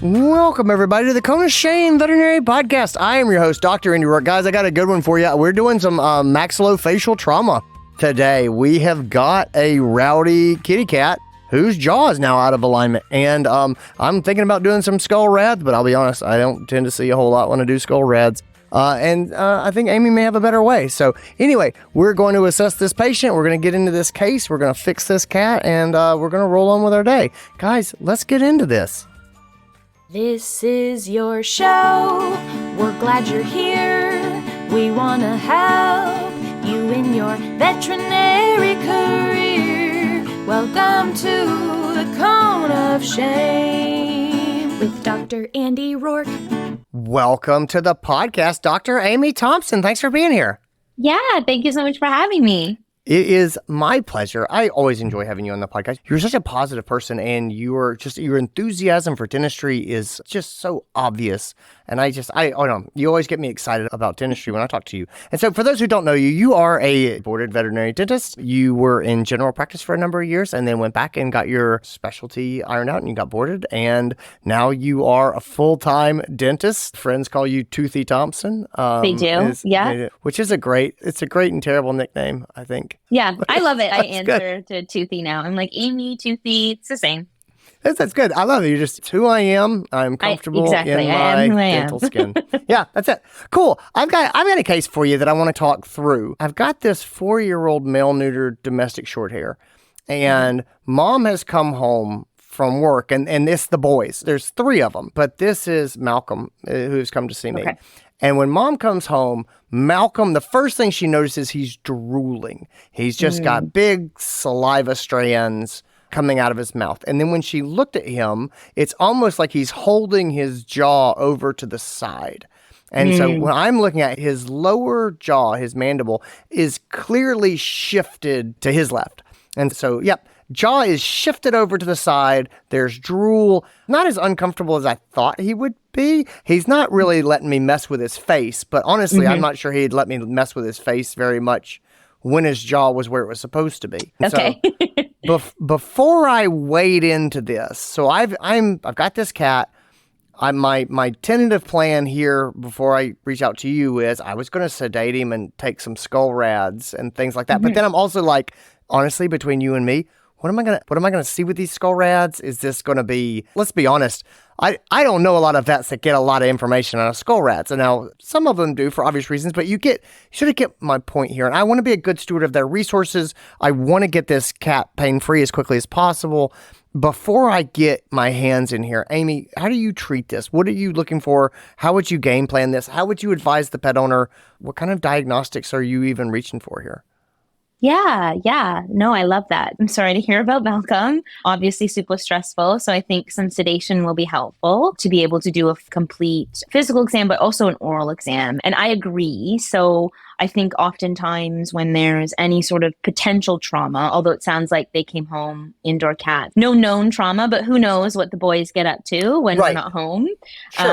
Welcome, everybody, to the Kona Shane Veterinary Podcast. I am your host, Dr. DrAndyRoark. Guys, I got a good one for you. We're doing some maxillofacial trauma today. We have got a rowdy kitty cat whose jaw is now out of alignment. And I'm thinking about doing some skull rads, but I'll be honest, I don't tend to see a whole lot when I do skull rads. And I think Amy may have a better way. So anyway, we're going to assess this patient. We're going to get into this case. We're going to fix this cat, and we're going to roll on with our day. Guys, let's get into this. This is your show. We're glad you're here. We want to help you in your veterinary career. Welcome to the Cone of Shame with Dr. DrAndyRoark. Welcome to the podcast, Dr. Amy Thomson. Thanks for being here. Yeah, thank you so much for having me. It is my pleasure. I always enjoy having you on the podcast. You're such a positive person, and your enthusiasm for dentistry is just so obvious. And I don't know, you always get me excited about dentistry when I talk to you. And so for those who don't know you, you are a boarded veterinary dentist. You were in general practice for a number of years and then went back and got your specialty ironed out and you got boarded. And now you are a full-time dentist. Friends call you Toothy Thomson. They do, yeah. Which is a great and terrible nickname, I think. Yeah, I love it. I answer to Toothy now. I'm like, Amy, Toothy, it's the same. That's good. I love it. You're just who I am. I'm comfortable in my dental skin. Yeah, that's it. Cool. I've got a case for you that I want to talk through. I've got this 4-year-old male neutered domestic short hair, and mom has come home from work, and it's the boys. There's 3 of them, but this is Malcolm who's come to see me. Okay. And when mom comes home, Malcolm, the first thing she notices, he's drooling. He's just got big saliva strands coming out of his mouth. And then when she looked at him, it's almost like he's holding his jaw over to the side. And so when I'm looking at his lower jaw, his mandible is clearly shifted to his left. And so, yep, jaw is shifted over to the side. There's drool. Not as uncomfortable as I thought he would be. He's not really letting me mess with his face, but honestly, I'm not sure he'd let me mess with his face very much when his jaw was where it was supposed to be. Okay. So before I wade into this, so I've got this cat. My tentative plan here before I reach out to you is I was going to sedate him and take some skull rads and things like that. But then I'm also like, honestly, between you and me, what am I gonna see with these skull rads? Is this gonna be? Let's be honest. I don't know a lot of vets that get a lot of information out of skull rads, and now some of them do for obvious reasons. But you sort of get my point here, and I want to be a good steward of their resources. I want to get this cat pain free as quickly as possible. Before I get my hands in here, Amy, how do you treat this? What are you looking for? How would you game plan this? How would you advise the pet owner? What kind of diagnostics are you even reaching for here? Yeah. No, I love that. I'm sorry to hear about Malcolm. Obviously super stressful. So I think some sedation will be helpful to be able to do a complete physical exam, but also an oral exam. And I agree. So I think oftentimes when there's any sort of potential trauma, although it sounds like they came home indoor cat, no known trauma, but who knows what the boys get up to when we're not home. Sure.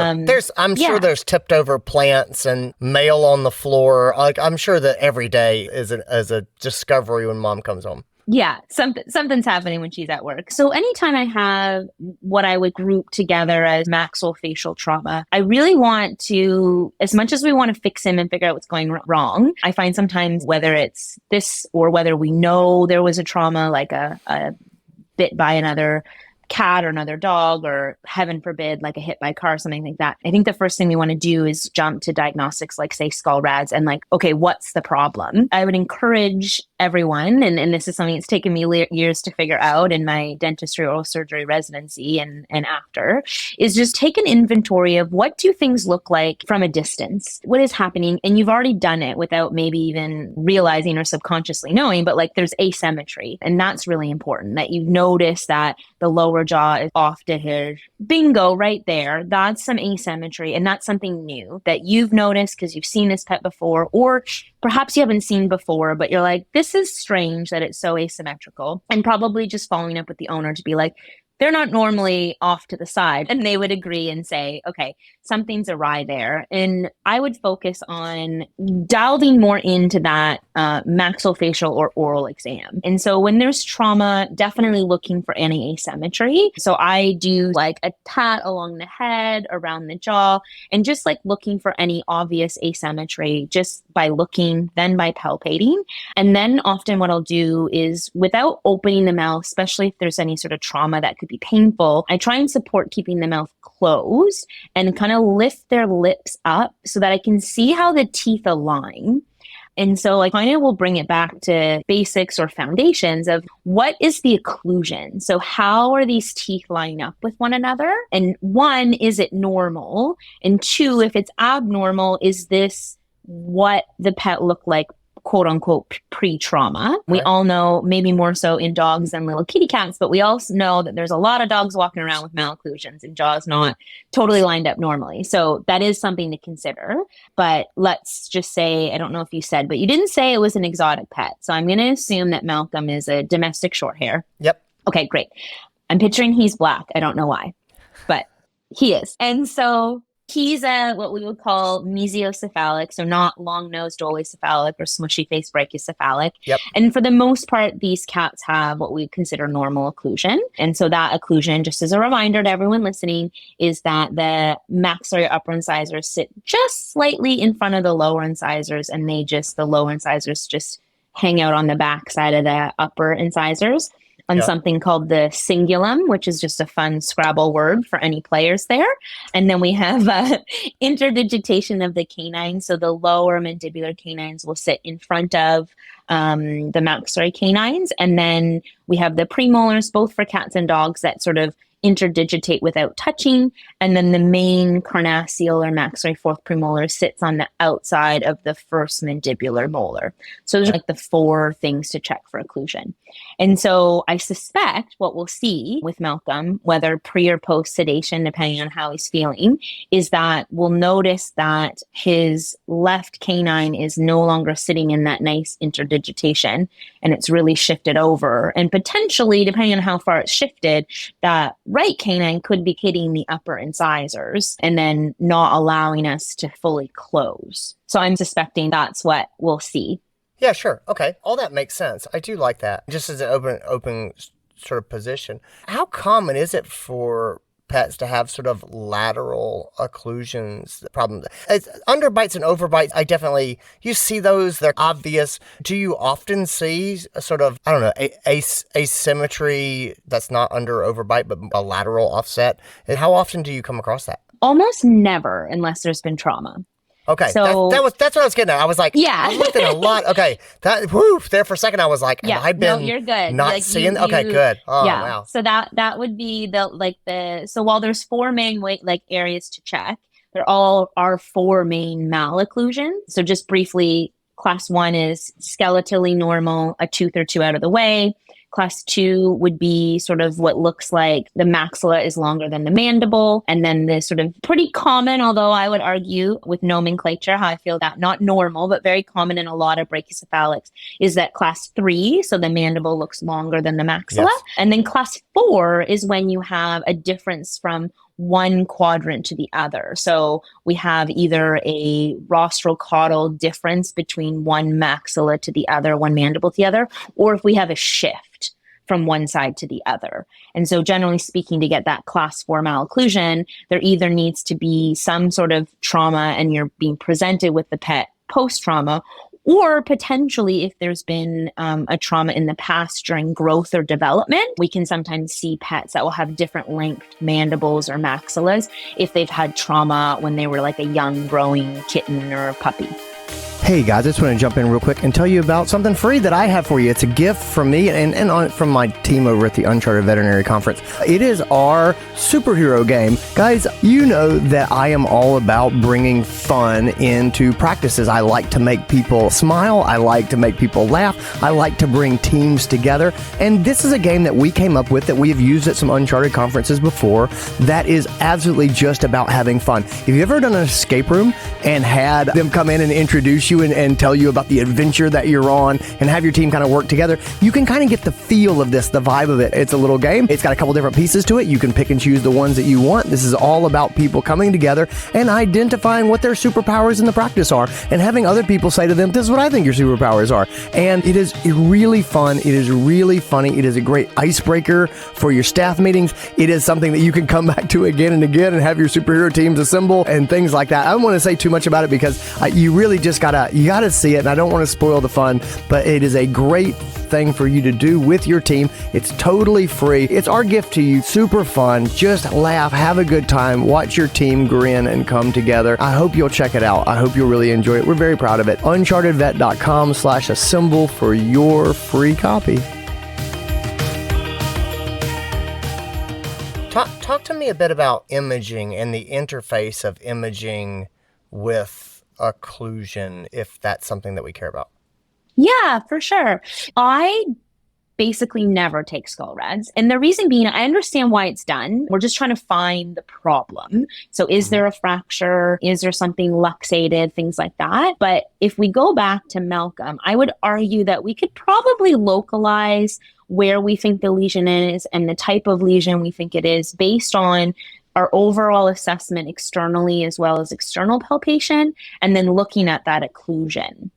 I'm sure there's tipped over plants and mail on the floor. Like I'm sure that every day is a discovery when mom comes home. Yeah, something's happening when she's at work. So anytime I have what I would group together as maxillofacial trauma, I really want to, as much as we want to fix him and figure out what's going wrong, I find sometimes whether it's this or whether we know there was a trauma, like a bit by another cat or another dog, or heaven forbid, like a hit by a car or something like that. I think the first thing we want to do is jump to diagnostics, like say skull rads, and like, okay, what's the problem? I would encourage everyone, and this is something that's taken me years to figure out in my dentistry oral surgery residency and after, is just take an inventory of what do things look like from a distance? What is happening? And you've already done it without maybe even realizing or subconsciously knowing, but like there's asymmetry. And that's really important, that you notice that the lower jaw is off to here. Bingo, right there. That's some asymmetry. And that's something new that you've noticed because you've seen this pet before, or perhaps you haven't seen before, but you're like, this is strange that it's so asymmetrical. And probably just following up with the owner to be like, they're not normally off to the side, and they would agree and say, okay, something's awry there. And I would focus on delving more into that maxillofacial or oral exam. And so when there's trauma, definitely looking for any asymmetry. So I do like a pat along the head, around the jaw, and just like looking for any obvious asymmetry just by looking, then by palpating. And then often what I'll do is, without opening the mouth, especially if there's any sort of trauma that could be painful, I try and support keeping the mouth closed and kind of lift their lips up so that I can see how the teeth align. And so I kind of will bring it back to basics or foundations of what is the occlusion? So how are these teeth lining up with one another? And one, is it normal? And two, if it's abnormal, is this what the pet looked like, quote unquote, pre-trauma? We all know, maybe more so in dogs than little kitty cats, but we also know that there's a lot of dogs walking around with malocclusions and jaws not totally lined up normally. So that is something to consider. But let's just say, I don't know if you said, but you didn't say it was an exotic pet. So I'm going to assume that Malcolm is a domestic shorthair. Yep. Okay, great. I'm picturing he's black. I don't know why, but he is. And so he's what we would call mesiocephalic, so not long-nosed dolicephalic or smushy-faced brachycephalic. Yep. And for the most part, these cats have what we consider normal occlusion. And so that occlusion, just as a reminder to everyone listening, is that the maxillary upper incisors sit just slightly in front of the lower incisors, and the lower incisors just hang out on the back side of the upper incisors on something called the cingulum, which is just a fun Scrabble word for any players there. And then we have interdigitation of the canines. So the lower mandibular canines will sit in front of the maxillary canines. And then we have the premolars, both for cats and dogs, that sort of interdigitate without touching. And then the main carnassial or maxillary fourth premolar sits on the outside of the first mandibular molar. So there's like the four things to check for occlusion. And so I suspect what we'll see with Malcolm, whether pre or post sedation, depending on how he's feeling, is that we'll notice that his left canine is no longer sitting in that nice interdigitation, and it's really shifted over. And potentially, depending on how far it's shifted, that right canine could be hitting the upper incisors and then not allowing us to fully close. So I'm suspecting that's what we'll see. Yeah, sure. Okay. All that makes sense. I do like that. Just as an open sort of position. How common is it for pets to have sort of lateral occlusions problem? It's underbites and overbites. You see those, they're obvious. Do you often see a sort of, I don't know, asymmetry that's not under overbite, but a lateral offset? And how often do you come across that? Almost never, unless there's been trauma. Okay, so that's what I was getting at. I was like, yeah, I looked at a lot. Okay, there for a second I was like, have I been you're good. not like seeing? Okay, good. Oh, yeah. Wow. So that would be so while there's four main areas to check, there all are four main malocclusions. So just briefly, class 1 is skeletally normal, a tooth or two out of the way. Class 2 would be sort of what looks like the maxilla is longer than the mandible. And then the sort of pretty common, although I would argue with nomenclature, how I feel that not normal, but very common in a lot of brachycephalics, is that class 3, so the mandible looks longer than the maxilla. Yes. And then class 4 is when you have a difference from one quadrant to the other. So we have either a rostrocaudal difference between one maxilla to the other, one mandible to the other, or if we have a shift from one side to the other. And so generally speaking, to get that class 4 malocclusion, there either needs to be some sort of trauma and you're being presented with the pet post-trauma, or potentially if there's been a trauma in the past during growth or development, we can sometimes see pets that will have different length mandibles or maxillas if they've had trauma when they were like a young growing kitten or a puppy. Hey guys, I just want to jump in real quick and tell you about something free that I have for you. It's a gift from me and from my team over at the Uncharted Veterinary Conference. It is our superhero game. Guys, you know that I am all about bringing fun into practices. I like to make people smile. I like to make people laugh. I like to bring teams together. And this is a game that we came up with that we have used at some Uncharted conferences before that is absolutely just about having fun. Have you ever done an escape room and had them come in and introduce introduce you and tell you about the adventure that you're on and have your team kind of work together, you can kind of get the feel of this, the vibe of it. It's a little game. It's got a couple different pieces to it. You can pick and choose the ones that you want. This is all about people coming together and identifying what their superpowers in the practice are and having other people say to them, this is what I think your superpowers are. And it is really fun. It is really funny. It is a great icebreaker for your staff meetings. It is something that you can come back to again and again and have your superhero teams assemble and things like that. I don't want to say too much about it because you really just gotta see it, and I don't want to spoil the fun, but it is a great thing for you to do with your team. It's totally free. It's our gift to you. Super fun. Just laugh, have a good time, watch your team grin and come together. I hope you'll check it out. I hope you'll really enjoy it. We're very proud of it. unchartedvet.com/assemble for your free copy. Talk to me a bit about imaging and the interface of imaging with occlusion, if that's something that we care about. Yeah, for sure. I basically never take skull rads. And the reason being, I understand why it's done. We're just trying to find the problem. So is there a fracture? Is there something luxated? Things like that. But if we go back to Malcolm, I would argue that we could probably localize where we think the lesion is and the type of lesion we think it is based on our overall assessment externally as well as external palpation, and then looking at that occlusion.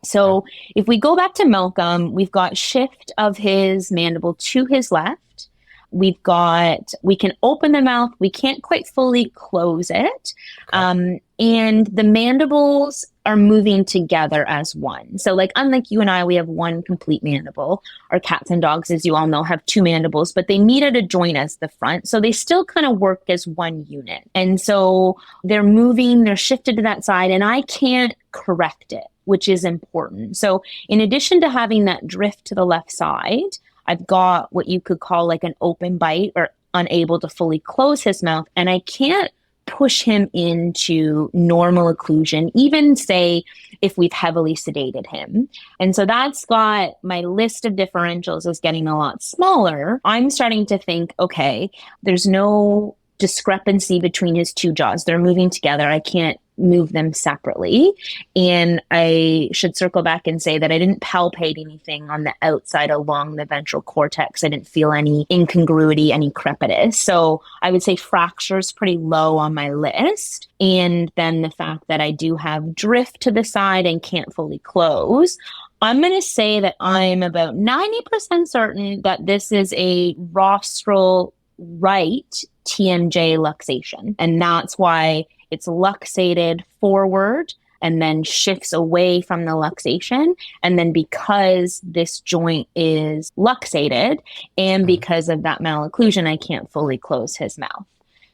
So if we go back to Malcolm, we've got shift of his mandible to his left. We can open the mouth. We can't quite fully close it. And the mandibles are moving together as one. So like, unlike you and I, we have one complete mandible. Our cats and dogs, as you all know, have two mandibles, but they meet at a joint as the front. So they still kind of work as one unit. And so they're moving, they're shifted to that side, and I can't correct it, which is important. So in addition to having that drift to the left side, I've got what you could call like an open bite or unable to fully close his mouth. And I can't push him into normal occlusion, even say if we've heavily sedated him. And so that's got my list of differentials is getting a lot smaller. I'm starting to think, okay, there's no discrepancy between his two jaws. They're moving together. I can't move them separately. And I should circle back and say that I didn't palpate anything on the outside along the ventral cortex. I didn't feel any incongruity, any crepitus. So I would say fracture's pretty low on my list. And then the fact that I do have drift to the side and can't fully close, I'm going to say that I'm about 90% certain that this is a rostral right TMJ luxation. And that's why it's luxated forward and then shifts away from the luxation. And then because this joint is luxated and because of that malocclusion, I can't fully close his mouth.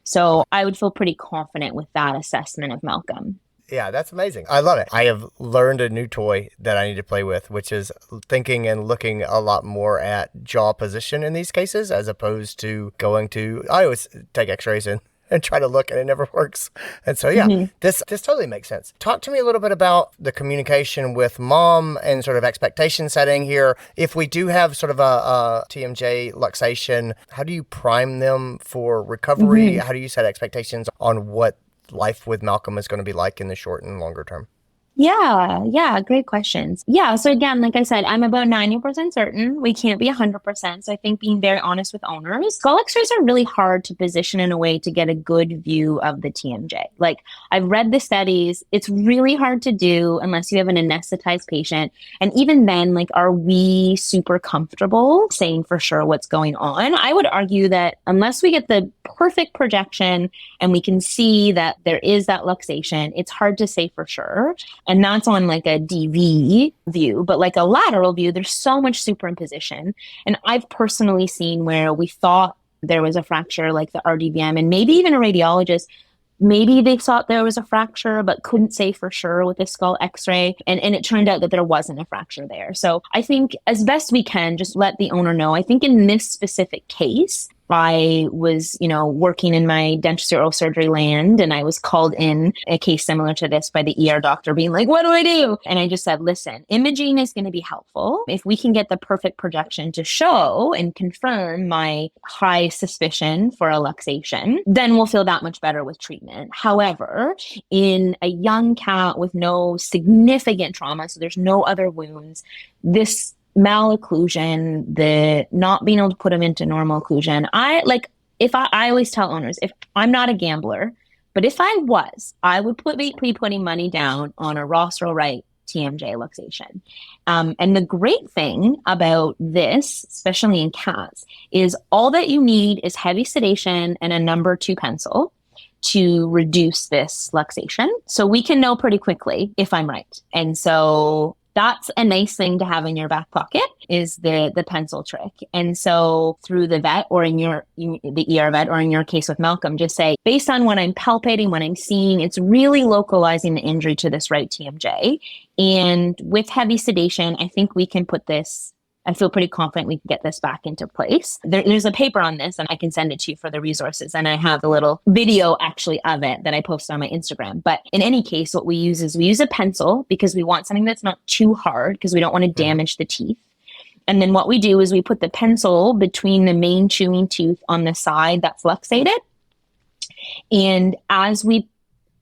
So I would feel pretty confident with that assessment of Malcolm. Yeah, that's amazing. I love it. I have learned a new toy that I need to play with, which is thinking and looking a lot more at jaw position in these cases, as opposed to I always take x-rays and try to look, and it never works. And so, this totally makes sense. Talk to me a little bit about the communication with mom and sort of expectation setting here. If we do have sort of a TMJ luxation, how do you prime them for recovery? How do you set expectations on what life with Malcolm is going to be like in the short and longer term? Yeah, great questions. Yeah, so again, like I said, I'm about 90% certain. We can't be 100%. So I think being very honest with owners, skull x-rays are really hard to position in a way to get a good view of the TMJ. Like, I've read the studies. It's really hard to do unless you have an anesthetized patient. And even then, like, are we super comfortable saying for sure what's going on? I would argue that unless we get the perfect projection and we can see that there is that luxation, it's hard to say for sure. And that's on like a DV view, but like a lateral view, there's so much superimposition. And I've personally seen where we thought there was a fracture, like the RDVM, and maybe even a radiologist, maybe they thought there was a fracture, but couldn't say for sure with a skull x-ray. And it turned out that there wasn't a fracture there. So I think as best we can, just let the owner know. I think in this specific case, I was, working in my dentistry oral surgery land, and I was called in a case similar to this by the ER doctor being like, what do I do? And I just said, listen, imaging is going to be helpful. If we can get the perfect projection to show and confirm my high suspicion for a luxation, then we'll feel that much better with treatment. However, in a young cat with no significant trauma, so there's no other wounds, this malocclusion, the not being able to put them into normal occlusion. I always tell owners, if I'm not a gambler, but if I was, I would be putting money down on a rostral right TMJ luxation. And the great thing about this, especially in cats, is all that you need is heavy sedation and a number 2 pencil to reduce this luxation. So we can know pretty quickly if I'm right. And so that's a nice thing to have in your back pocket, is the pencil trick. And so through the vet, or the ER vet, or in your case with Malcolm, just say, based on what I'm palpating, what I'm seeing, it's really localizing the injury to this right TMJ. And with heavy sedation, I think we can put this, I feel pretty confident we can get this back into place. There's a paper on this, and I can send it to you for the resources. And I have a little video actually of it that I posted on my Instagram. But in any case, what we use is we use a pencil because we want something that's not too hard, because we don't want to damage the teeth. And then what we do is we put the pencil between the main chewing tooth on the side that's luxated. And as we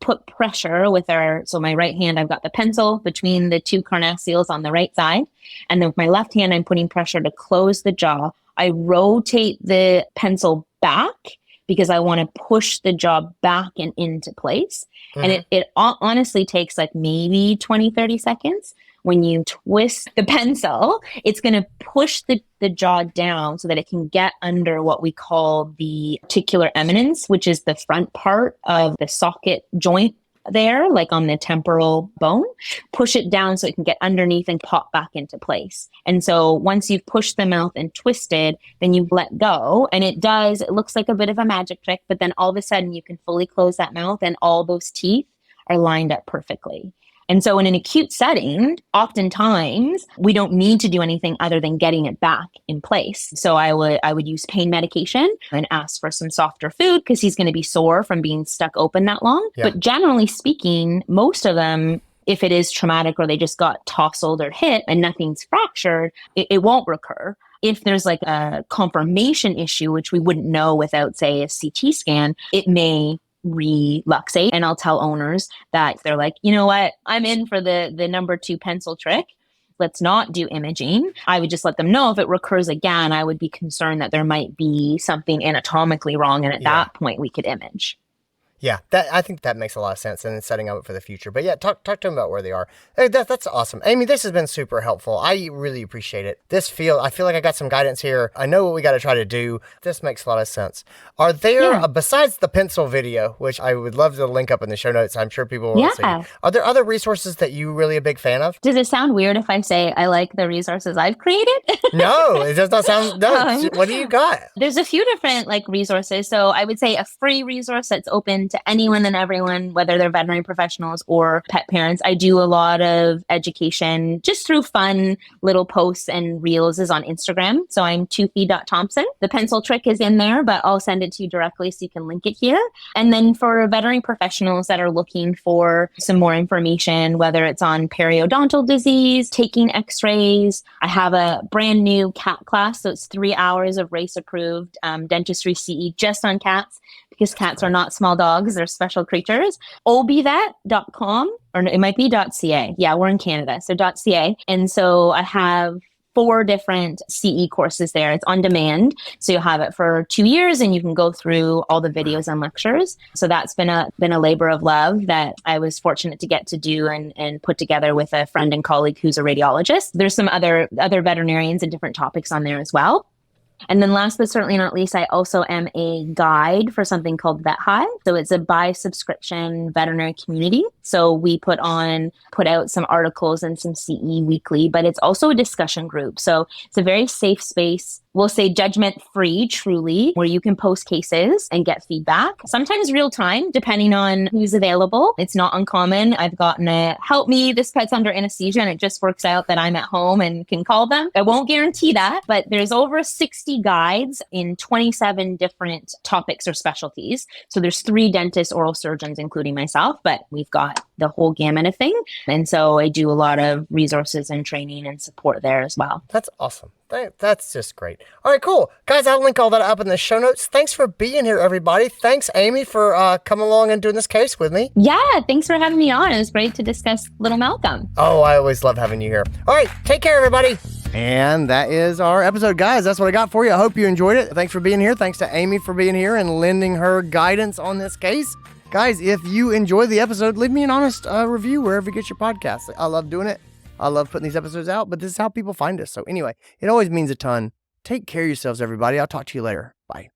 put pressure with so my right hand, I've got the pencil between the 2 carnassials on the right side. And then with my left hand, I'm putting pressure to close the jaw. I rotate the pencil back because I want to push the jaw back and into place. Mm-hmm. And it honestly takes like maybe 20, 30 seconds. When you twist the pencil, it's going to push the jaw down so that it can get under what we call the articular eminence, which is the front part of the socket joint there, like on the temporal bone. Push it down so it can get underneath and pop back into place. And so once you've pushed the mouth and twisted, then you let go. And it looks like a bit of a magic trick, but then all of a sudden you can fully close that mouth and all those teeth are lined up perfectly. And so in an acute setting, oftentimes we don't need to do anything other than getting it back in place. So I would use pain medication and ask for some softer food because he's going to be sore from being stuck open that long. Yeah. But generally speaking, most of them, if it is traumatic or they just got tousled or hit and nothing's fractured, it won't recur. If there's like a conformation issue, which we wouldn't know without, say, a CT scan, it may reluxate. And I'll tell owners that they're like, you know what, I'm in for the number 2 pencil trick. Let's not do imaging. I would just let them know if it recurs again, I would be concerned that there might be something anatomically wrong. And at that point we could image. Yeah, I think that makes a lot of sense and setting up for the future. But yeah, talk to them about where they are. Hey, that's awesome. Amy, this has been super helpful. I really appreciate it. I feel like I got some guidance here. I know what we got to try to do. This makes a lot of sense. Are there, besides the pencil video, which I would love to link up in the show notes, I'm sure people will see, are there other resources that you're really a big fan of? Does it sound weird if I say I like the resources I've created? No, it does not sound, what do you got? There's a few different resources. So I would say a free resource that's open to anyone and everyone, whether they're veterinary professionals or pet parents. I do a lot of education just through fun little posts and reels is on Instagram. So I'm Toothy.Thomson. The pencil trick is in there, but I'll send it to you directly so you can link it here. And then for veterinary professionals that are looking for some more information, whether it's on periodontal disease, taking x-rays, I have a brand new cat class. So it's 3 hours of race approved dentistry CE just on cats, because cats are not small dogs, they're special creatures. obvet.com, or it might be .ca. Yeah, we're in Canada, so .ca. And so I have 4 different CE courses there. It's on demand. So you'll have it for 2 years and you can go through all the videos and lectures. So that's been a labor of love that I was fortunate to get to do and put together with a friend and colleague who's a radiologist. There's some other veterinarians and different topics on there as well. And then last but certainly not least, I also am a guide for something called Vet Hive. So it's a by subscription veterinary community. So we put out some articles and some CE weekly, but it's also a discussion group. So it's a very safe space we'll say judgment free, truly, where you can post cases and get feedback. Sometimes real time, depending on who's available. It's not uncommon. I've gotten a help me, this pet's under anesthesia, and it just works out that I'm at home and can call them. I won't guarantee that, but there's over 60 guides in 27 different topics or specialties. So there's 3 dentists, oral surgeons, including myself, but we've got the whole gamut of thing. And so I do a lot of resources and training and support there as well. That's awesome. That's just great. All right, cool. Guys, I'll link all that up in the show notes. Thanks for being here, everybody. Thanks, Amy, for coming along and doing this case with me. Yeah, thanks for having me on. It was great to discuss little Malcolm. Oh, I always love having you here. All right, take care, everybody. And that is our episode, guys. That's what I got for you. I hope you enjoyed it. Thanks for being here. Thanks to Amy for being here and lending her guidance on this case. Guys, if you enjoyed the episode, leave me an honest review wherever you get your podcasts. I love doing it. I love putting these episodes out, but this is how people find us. So anyway, it always means a ton. Take care of yourselves, everybody. I'll talk to you later. Bye.